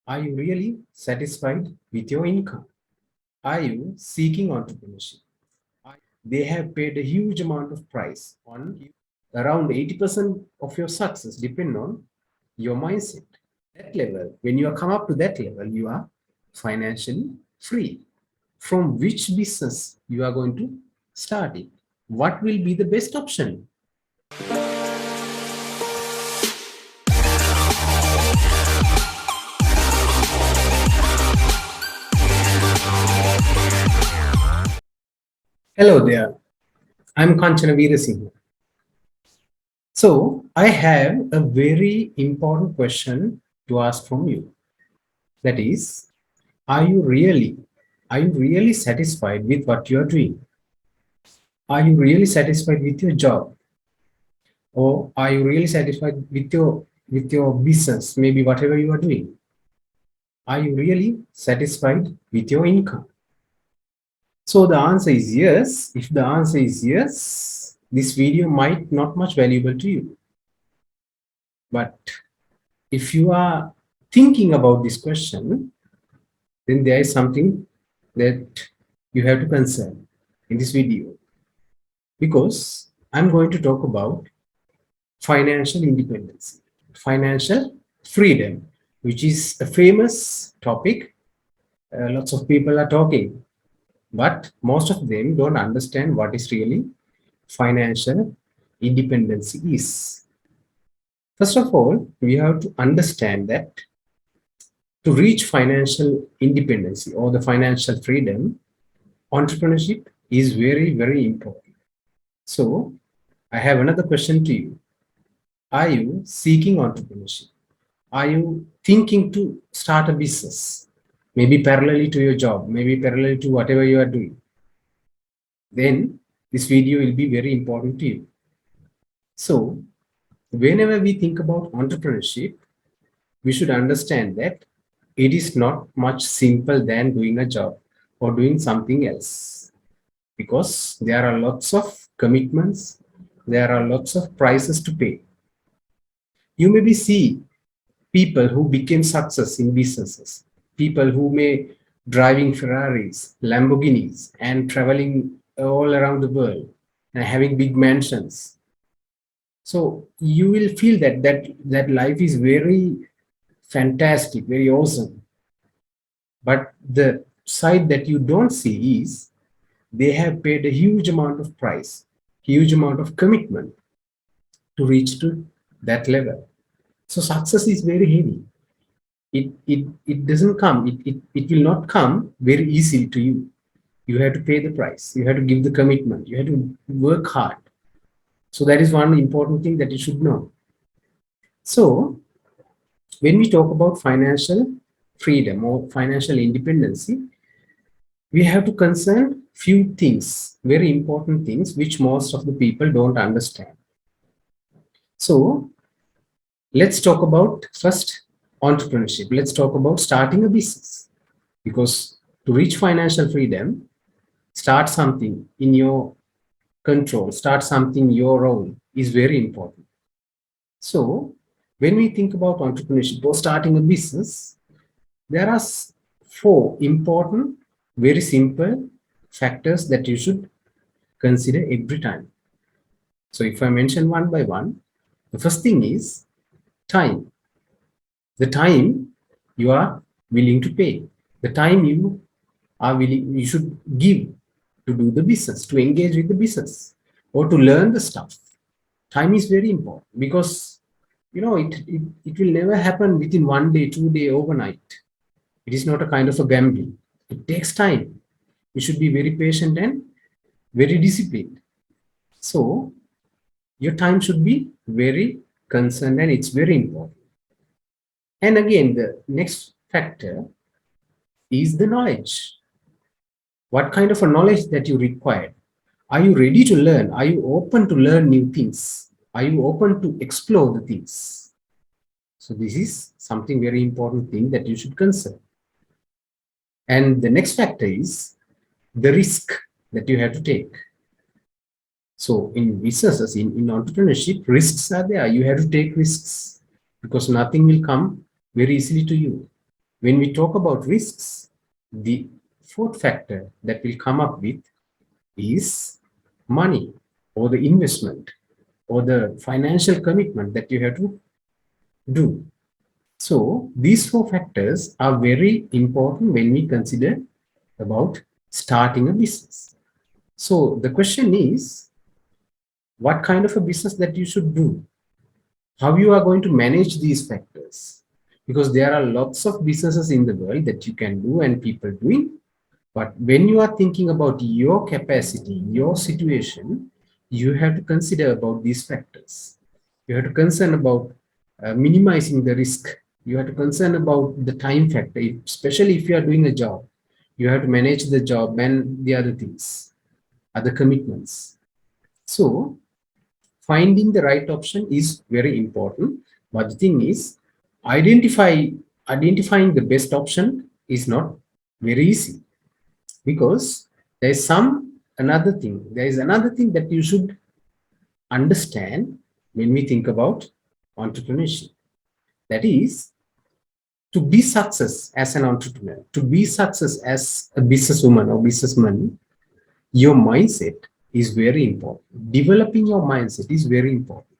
Are you really satisfied with your income? Are you seeking entrepreneurship? They have paid a huge amount of price on you. Around 80% of your success depend on your mindset. That level, when you come up to that level, you are financially free. From which business you are going to start it? What will be the best option? Hello there. I'm Kanchana Veerasinghe. So I have a very important question to ask from you. That is, are you really, are you really satisfied with what you are doing? Are you really satisfied with your job? Or are you really satisfied with your business, maybe whatever you are doing? Are you really satisfied with your income? So the answer is yes. If the answer is yes, this video might not much valuable to you. But if you are thinking about this question, then there is something that you have to consider in this video, because I'm going to talk about financial independence, financial freedom, which is a famous topic. Lots of people are talking, but most of them don't understand what is really financial independence is. First of all, we have to understand that to reach financial independence or the financial freedom, entrepreneurship is very, very important. So, I have another question to you. Are you seeking entrepreneurship? Are you thinking to start a business? Maybe parallelly to your job, maybe parallel to whatever you are doing. Then this video will be very important to you. So, whenever we think about entrepreneurship, we should understand that it is not much simple than doing a job or doing something else, because there are lots of commitments, there are lots of prices to pay. You maybe see people who became success in businesses, people who may driving Ferraris, Lamborghinis, and traveling all around the world and having big mansions. So you will feel that life is very fantastic, very awesome. But the side that you don't see is they have paid a huge amount of price, huge amount of commitment to reach to that level. So success is very heavy. It doesn't come, it will not come very easily to you. You have to pay the price, you have to give the commitment, you have to work hard. So that is one important thing that you should know. So when we talk about financial freedom or financial independence, we have to concern few things, very important things, which most of the people don't understand. So let's talk about first entrepreneurship. Let's talk about starting a business, because to reach financial freedom, start something in your control, start something your own is very important. So when we think about entrepreneurship or starting a business, there are four important, very simple factors that you should consider every time. So if I mention one by one, the first thing is time. The time you are willing to pay, the time you are willing, you should give to do the business, to engage with the business, or to learn the stuff. Time is very important, because it will never happen within 1 day, 2 day, overnight. It is not a kind of a gambling. It takes time. You should be very patient and very disciplined. So your time should be very concerned, and it's very important. And again, the next factor is the knowledge. What kind of a knowledge that you require? Are you ready to learn? Are you open to learn new things? Are you open to explore the things? So this is something very important thing that you should consider. And the next factor is the risk that you have to take. So in businesses, in entrepreneurship, risks are there. You have to take risks, because nothing will come very easily to you. When we talk about risks, the fourth factor that will come up with is money or the investment or the financial commitment that you have to do. So these four factors are very important when we consider about starting a business. So the question is, what kind of a business that you should do? How you are going to manage these factors? Because there are lots of businesses in the world that you can do and people doing. But when you are thinking about your capacity, your situation, you have to consider about these factors. You have to concern about minimizing the risk. You have to concern about the time factor, especially if you are doing a job. You have to manage the job and the other things, other commitments. So finding the right option is very important. But the thing is, identifying the best option is not very easy, because there is another thing that you should understand when we think about entrepreneurship. That is, to be success as an entrepreneur, to be success as a businesswoman or businessman, your mindset is very important. Developing your mindset is very important,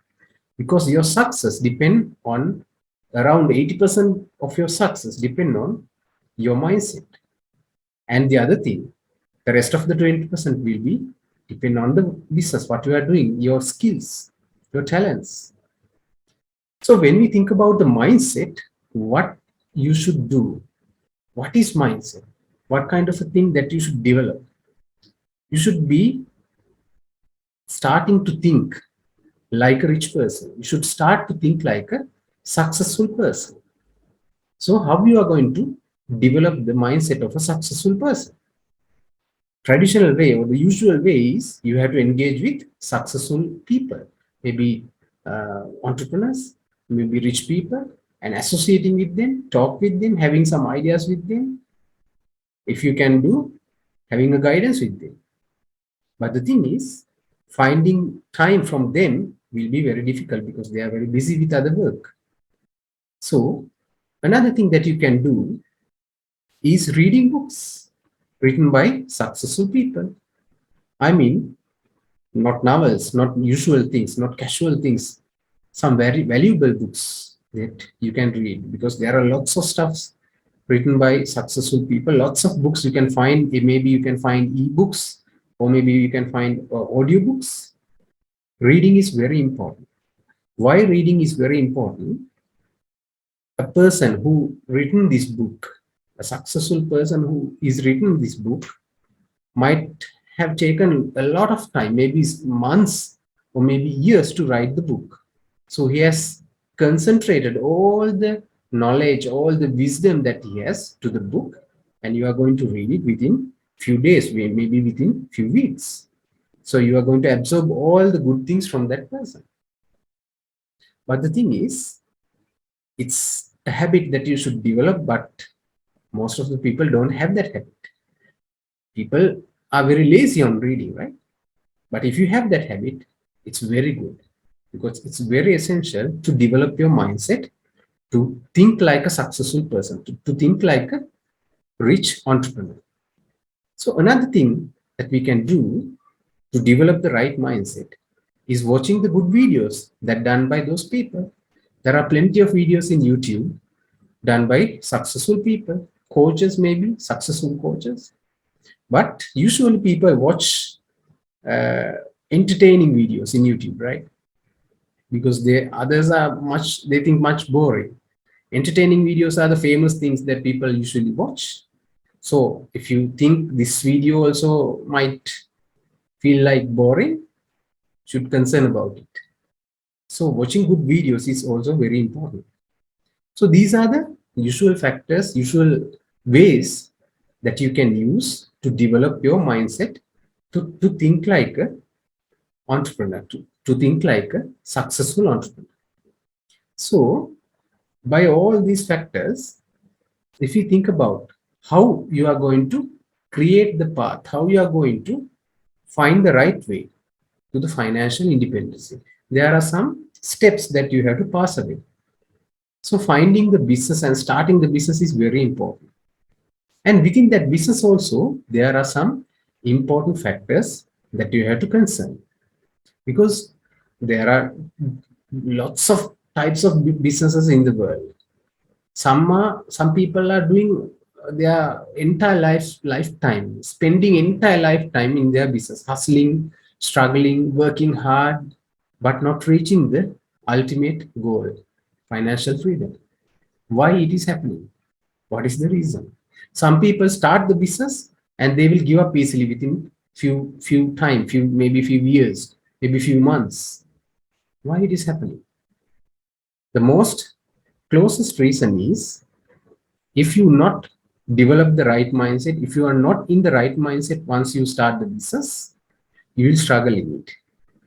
because your success depend on around 80% of your success depend on your mindset. And the other thing, the rest of the 20% will be depend on the business, what you are doing, your skills, your talents. So when we think about the mindset, what you should do, what is mindset? What kind of a thing that you should develop? You should be starting to think like a rich person. You should start to think like a successful person. So how you are going to develop the mindset of a successful person? Traditional way or the usual way is you have to engage with successful people, maybe entrepreneurs, maybe rich people, and associating with them, talk with them, having some ideas with them. If you can do, having a guidance with them. But the thing is, finding time from them will be very difficult because they are very busy with other work. So another thing that you can do is reading books written by successful people. I mean, not novels, not usual things, not casual things, some very valuable books that you can read, because there are lots of stuffs written by successful people, lots of books you can find. Maybe you can find ebooks, or maybe you can find audiobooks. Reading is very important. Why reading is very important? A person who written this book, a successful person who is written this book, might have taken a lot of time, maybe months or maybe years to write the book. So he has concentrated all the knowledge, all the wisdom that he has to the book, and you are going to read it within few days, maybe within few weeks. So you are going to absorb all the good things from that person. But the thing is, it's a habit that you should develop, but most of the people don't have that habit. People are very lazy on reading, right? But if you have that habit, it's very good, because it's very essential to develop your mindset, to think like a successful person, to think like a rich entrepreneur. So another thing that we can do to develop the right mindset is watching the good videos that done by those people. There are plenty of videos in YouTube done by successful people, coaches, maybe successful coaches. But usually people watch uh, entertaining videos in YouTube, right? Because others are they think much boring. Entertaining videos are the famous things that people usually watch. So if you think this video also might feel like boring, should concern about it. So watching good videos is also very important. So these are the usual factors, usual ways that you can use to develop your mindset, to think like a entrepreneur, to think like a successful entrepreneur. So by all these factors, if you think about how you are going to create the path, how you are going to find the right way to the financial independence, there are some steps that you have to pass away. So finding the business and starting the business is very important. And within that business also, there are some important factors that you have to consider, because there are lots of types of businesses in the world. Some people are doing their entire lifetime, spending entire lifetime in their business, hustling, struggling, working hard, but not reaching the ultimate goal, financial freedom. Why it is happening? What is the reason? Some people start the business and they will give up easily within maybe few years, maybe few months. Why it is happening? The most closest reason is, if you not develop the right mindset, if you are not in the right mindset once you start the business, you will struggle in it.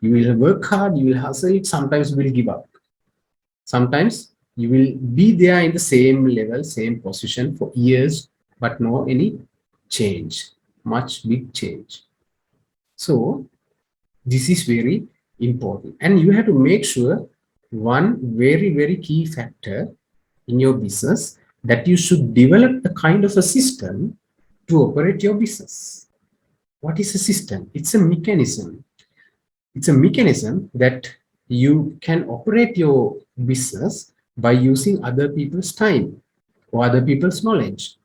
You will work hard, you will hustle it, sometimes you will give up. Sometimes you will be there in the same level, same position for years, but no any change, much big change. So this is very important. And you have to make sure one very, very key factor in your business, that you should develop a kind of a system to operate your business. What is a system? It's a mechanism. It's a mechanism that you can operate your business by using other people's time or other people's knowledge.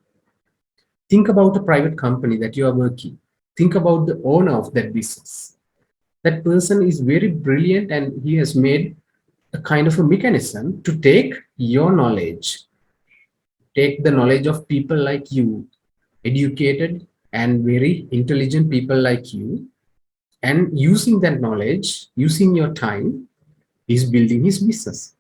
Think about a private company that you are working. Think about the owner of that business. That person is very brilliant and he has made a kind of a mechanism to take your knowledge, take the knowledge of people like you, educated and very intelligent people like you, and using that knowledge, using your time, is building his business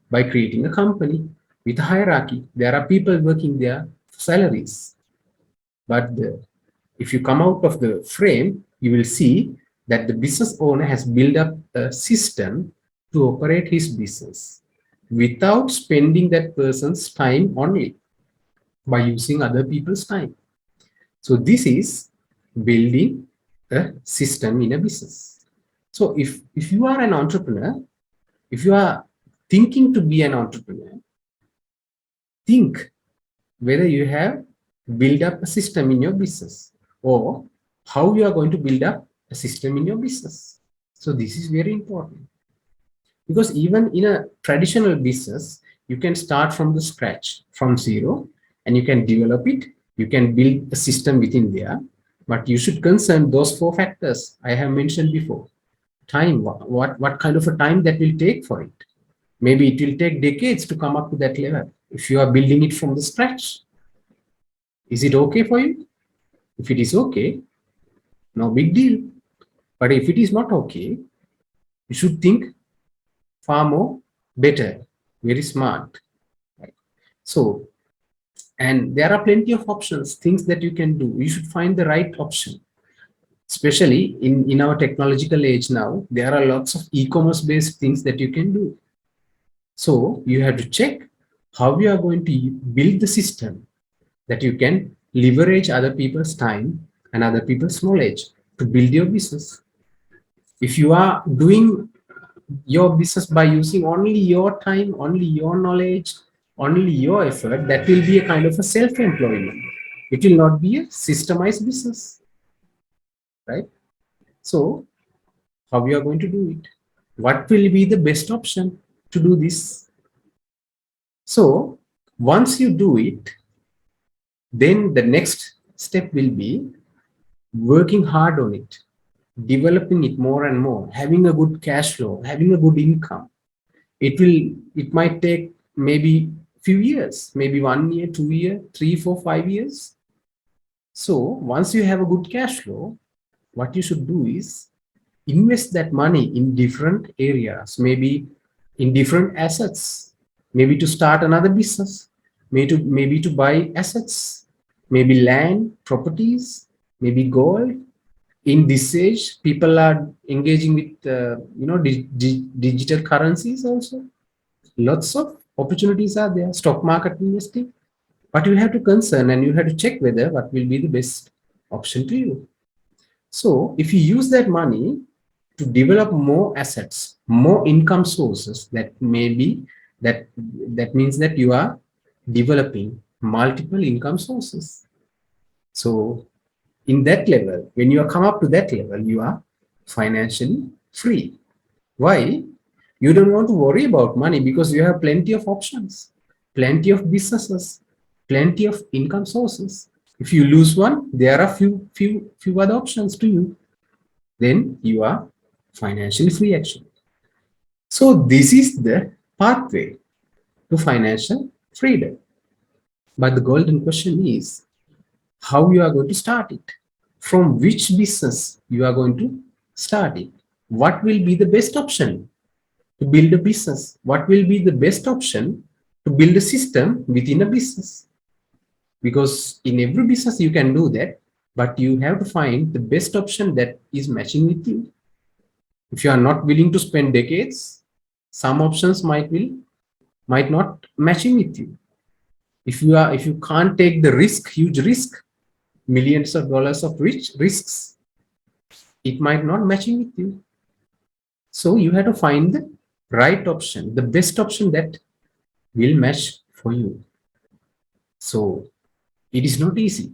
by creating a company with a hierarchy. There are people working there for salaries. But if you come out of the frame, you will see that the business owner has built up a system to operate his business without spending that person's time only, by using other people's time. So this is building a system in a business. So if you are an entrepreneur, if you are thinking to be an entrepreneur, think whether you have built up a system in your business, or how you are going to build up a system in your business. So this is very important, because even in a traditional business, you can start from the scratch, from zero, and you can develop it. You can build a system within there, but you should concern those four factors I have mentioned before. Time, what kind of a time that will take for it? Maybe it will take decades to come up to that level. If you are building it from the scratch, is it okay for you? If it is okay, no big deal. But if it is not okay, you should think far more better, very smart. Right? So, and there are plenty of options, things that you can do. You should find the right option. Especially in our technological age now, there are lots of e-commerce based things that you can do. So you have to check how you are going to build the system that you can leverage other people's time and other people's knowledge to build your business. If you are doing your business by using only your time, only your knowledge, only your effort, that will be a kind of a self-employment. It will not be a systemized business, right? So how we are going to do it? What will be the best option to do this? So once you do it, then the next step will be working hard on it, developing it more and more, having a good cash flow, having a good income. It might take maybe few years, maybe 1 year, 2 year, 3, 4, 5 years. So once you have a good cash flow, what you should do is invest that money in different areas, maybe in different assets, maybe to start another business, maybe to buy assets, maybe land, properties, maybe gold. In this age, people are engaging with digital currencies also. Lots of opportunities are there, stock market investing, but you have to concern and you have to check whether what will be the best option to you. So if you use that money to develop more assets, more income sources, that maybe That means that you are developing multiple income sources. So in that level, when you come up to that level, you are financially free. Why? You don't want to worry about money because you have plenty of options, plenty of businesses, plenty of income sources. If you lose one, there are few other options to you. Then you are financially free actually. So this is the pathway to financial freedom. But the golden question is how you are going to start it, from which business you are going to start it, what will be the best option to build a business, what will be the best option to build a system within a business. Because in every business you can do that, but you have to find the best option that is matching with you. If you are not willing to spend decades, some options might not matching with you. If you can't take the risk, huge risk, millions of dollars of risks, it might not matching with you. So you have to find the right option, the best option that will match for you. So it is not easy.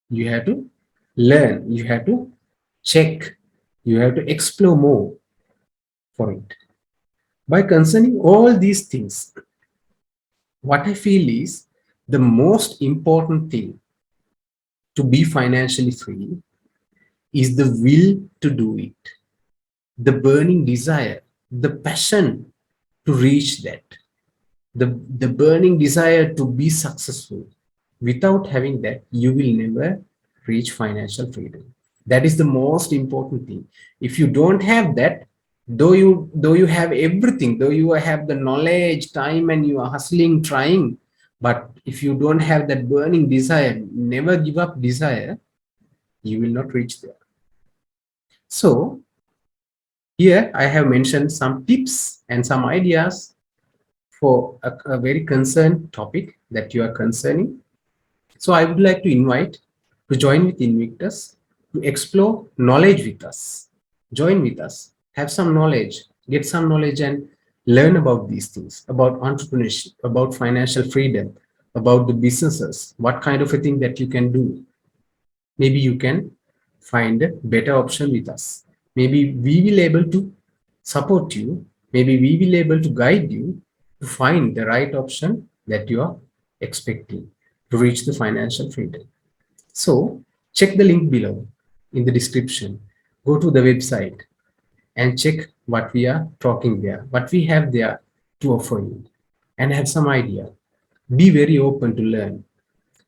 You have to learn, you have to check, you have to explore more for it. By concerning all these things, what I feel is the most important thing to be financially free is the will to do it, the burning desire, the passion to reach that, the burning desire to be successful. Without having that, you will never reach financial freedom. That is the most important thing. If you don't have that, though you have everything, though you have the knowledge, time, and you are hustling, trying, but if you don't have that burning desire, never give up desire, you will not reach there. So here I have mentioned some tips and some ideas for a very concerned topic that you are concerning. So I would like to invite to join with inVictus to explore knowledge with us. Join with us, have some knowledge, get some knowledge and learn about these things, about entrepreneurship, about financial freedom, about the businesses, what kind of a thing that you can do. Maybe you can find a better option with us. Maybe we will able to support you. Maybe we will able to guide you to find the right option that you are expecting to reach the financial freedom. So check the link below in the description. Go to the website and check what we are talking there, what we have there to offer you, and have some idea. Be very open to learn.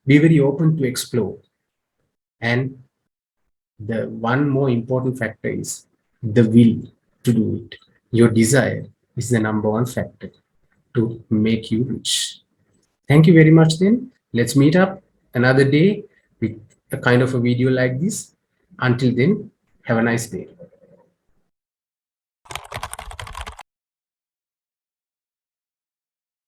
Be very open to explore. And the one more important factor is the will to do it. Your desire is the number one factor to make you rich. Thank you very much then. Let's meet up another day with a kind of a video like this. Until then, have a nice day.